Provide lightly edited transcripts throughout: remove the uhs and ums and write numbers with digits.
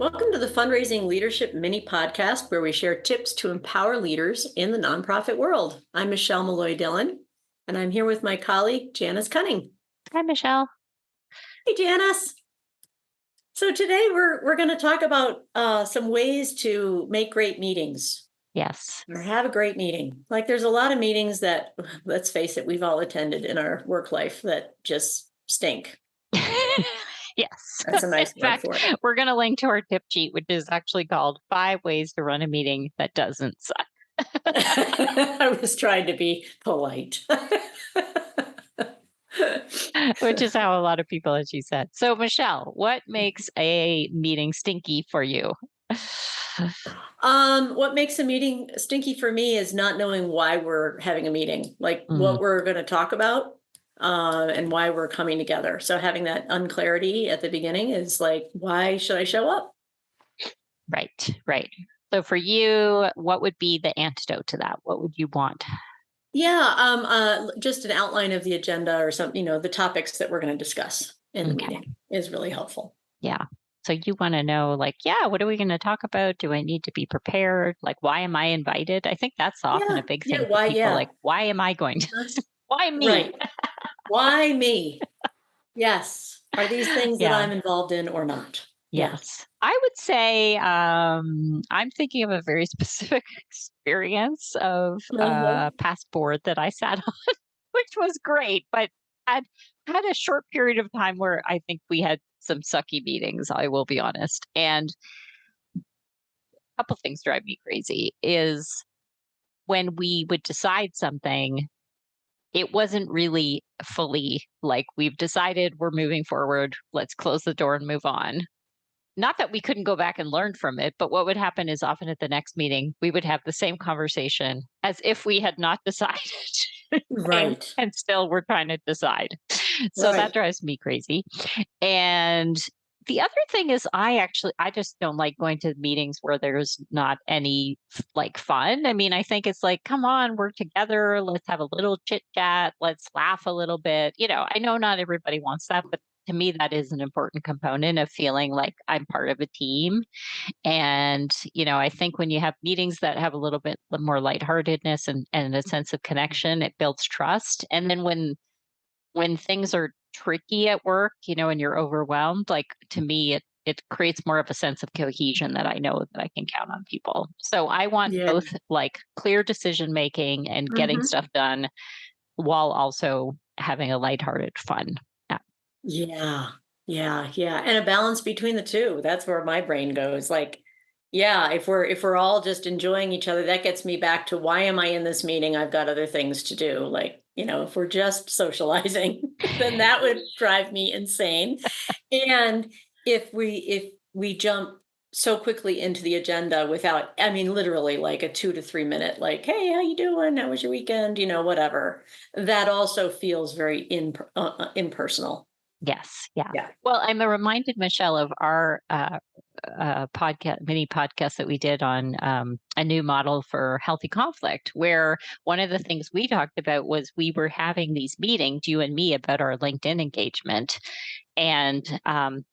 Welcome to the Fundraising Leadership Mini Podcast, where we share tips to empower leaders in the nonprofit world. I'm Michelle Malloy Dillon, and I'm here with my colleague, Janice Cunning. Hi, Michelle. Hey, Janice. So today we're going to talk about some ways to make great meetings Yes. or have a great meeting. Like there's a lot of meetings that, let's face it, we've all attended in our work life that just stink. Yes. That's a nice In word fact, for it. we're going to link to our tip sheet, which is actually called 5 Ways to Run a Meeting That Doesn't Suck. I was trying to be polite. Which is how a lot of people, as you said. So, Michelle, what makes a meeting stinky for you? What makes a meeting stinky for me is not knowing why we're having a meeting, like Mm, what we're going to talk about, and why we're coming together. So having that unclarity at the beginning is like, why should I show up? right. So, for you, what would be the antidote to that? What would you want? Yeah, just an outline of the agenda or something, the topics that we're going to discuss in the Okay. meeting is really helpful. Yeah. So you want to know, like, yeah, what are we going to talk about? Do I need to be prepared? Like, why am I invited? I think that's often Yeah, a big yeah, thing for why? people. Yeah, Like, why am I going to? Why me? right. Why me? Yes. Are these things that Yeah. I'm involved in or not? Yeah. Yes. I would say I'm thinking of a very specific experience of Uh-huh. a past board that I sat on, which was great, but had had a short period of time where I think we had some sucky meetings, I will be honest. And a couple things drive me crazy is when we would decide something, it wasn't really fully like we've decided we're moving forward. Let's close the door and move on. Not that we couldn't go back and learn from it, but what would happen is often at the next meeting, we would have the same conversation as if we had not decided. and, Right. and still we're trying to decide. So that Right. drives me crazy. And the other thing is I just don't like going to meetings where there's not any like fun. I mean, I think it's like, come on, we're together, let's have a little chit chat, let's laugh a little bit. I know not everybody wants that, but to me that is an important component of feeling like I'm part of a team. And I think when you have meetings that have a little bit more lightheartedness and a sense of connection, it builds trust. And then when things are tricky at work, and you're overwhelmed, like to me, it creates more of a sense of cohesion that I know that I can count on people. So I want Yeah. both like clear decision making and getting Hmm. stuff done while also having a lighthearted fun. Yeah. Yeah. Yeah. Yeah. And a balance between the two. That's where my brain goes. Like, yeah, if we're all just enjoying each other, that gets me back to why am I in this meeting? I've got other things to do. Like, if we're just socializing, then that would drive me insane. And if we jump so quickly into the agenda without, I mean, literally like a 2 to 3 minute, like, hey, how you doing? How was your weekend? Whatever. That also feels very impersonal. Yes. Yeah. Yeah. Well, I'm reminded, Michelle, of our mini podcast that we did on a new model for healthy conflict, where one of the things we talked about was we were having these meetings, you and me, about our LinkedIn engagement. And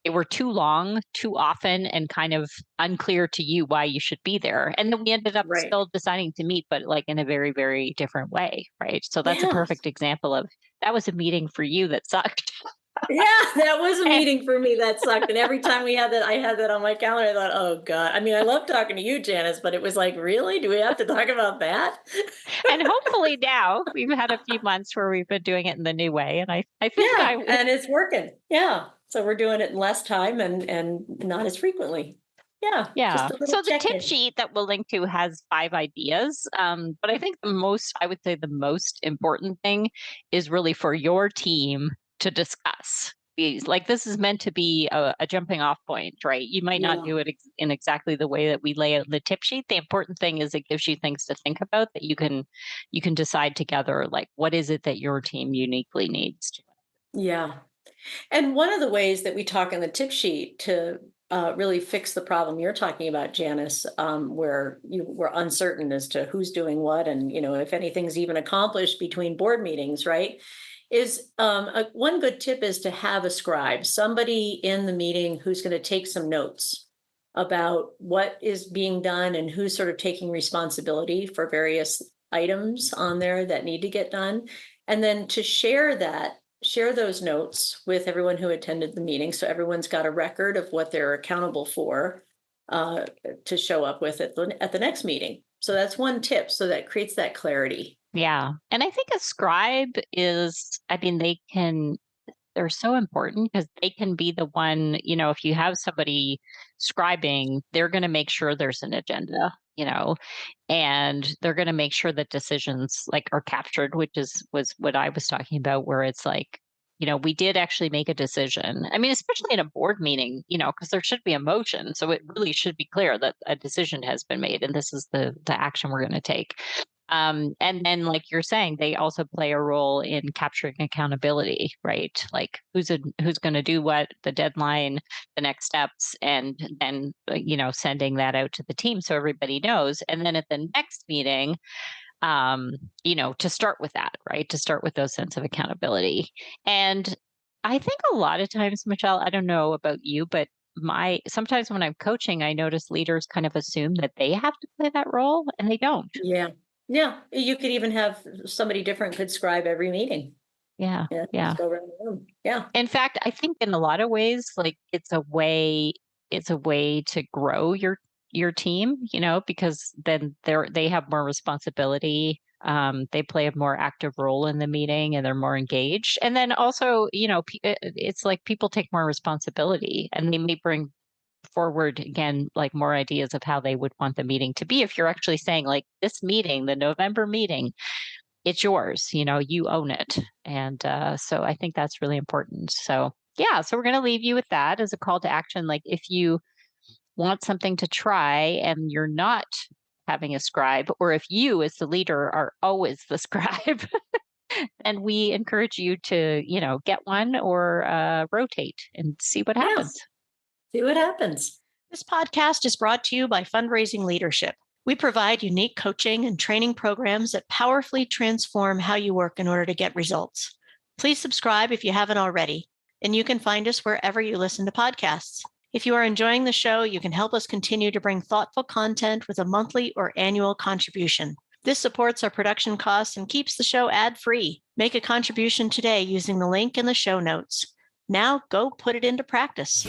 they were too long, too often, and kind of unclear to you why you should be there. And then we ended up Right. still deciding to meet, but like in a very, very different way. Right. So that's a Yeah. perfect example of that was a meeting for you that sucked. Yeah, that was a meeting for me that sucked. And every time we had that, I had that on my calendar. I thought, oh God. I mean, I love talking to you, Janice, but it was like, really? Do we have to talk about that? And hopefully now we've had a few months where we've been doing it in the new way. And I think Yeah, and it's working. Yeah. So we're doing it in less time and not as frequently. Yeah, yeah. just a little So the tip check-in. sheet that we'll link to has 5 ideas. But I think I would say the most important thing is really for your team to discuss these. Like this is meant to be a jumping off point, right? You might not Yeah. do it in exactly the way that we lay out in the tip sheet. The important thing is it gives you things to think about that you can decide together, like what is it that your team uniquely needs. Yeah. And one of the ways that we talk in the tip sheet to really fix the problem you're talking about, Janice, where you were uncertain as to who's doing what and if anything's even accomplished between board meetings, right? Is one good tip is to have a scribe, somebody in the meeting who's going to take some notes about what is being done and who's sort of taking responsibility for various items on there that need to get done. And then to share those notes with everyone who attended the meeting. So everyone's got a record of what they're accountable for to show up with at the next meeting. So that's one tip. So that creates that clarity. Yeah. And I think a scribe is, I mean, they're so important because they can be the one, if you have somebody scribing, they're going to make sure there's an agenda, and they're going to make sure that decisions like are captured, which was what I was talking about, where it's like, we did actually make a decision. I mean, especially in a board meeting, because there should be a motion. So it really should be clear that a decision has been made and this is the action we're going to take. And then, like you're saying, they also play a role in capturing accountability, right? Like who's going to do what, the deadline, the next steps, and then sending that out to the team so everybody knows. And then at the next meeting, to start with that, right? To start with those sense of accountability. And I think a lot of times, Michelle, I don't know about you, but sometimes when I'm coaching, I notice leaders kind of assume that they have to play that role and they don't. Yeah. Yeah. You could even have somebody different could scribe every meeting. Yeah. Yeah. Yeah. Just go around the room. Yeah. In fact, I think in a lot of ways, like it's a way to grow your team, because then they have more responsibility. They play a more active role in the meeting and they're more engaged. And then also, it's like people take more responsibility and they may bring forward again, like more ideas of how they would want the meeting to be. If you're actually saying like this meeting, the November meeting, it's yours, you own it. And so I think that's really important. So yeah, so we're going to leave you with that as a call to action. Like if you want something to try and you're not having a scribe, or if you as the leader are always the scribe, then we encourage you to, get one or rotate and see what happens. See what happens. This podcast is brought to you by Fundraising Leadership. We provide unique coaching and training programs that powerfully transform how you work in order to get results. Please subscribe if you haven't already, and you can find us wherever you listen to podcasts. If you are enjoying the show, you can help us continue to bring thoughtful content with a monthly or annual contribution. This supports our production costs and keeps the show ad-free. Make a contribution today using the link in the show notes. Now go put it into practice.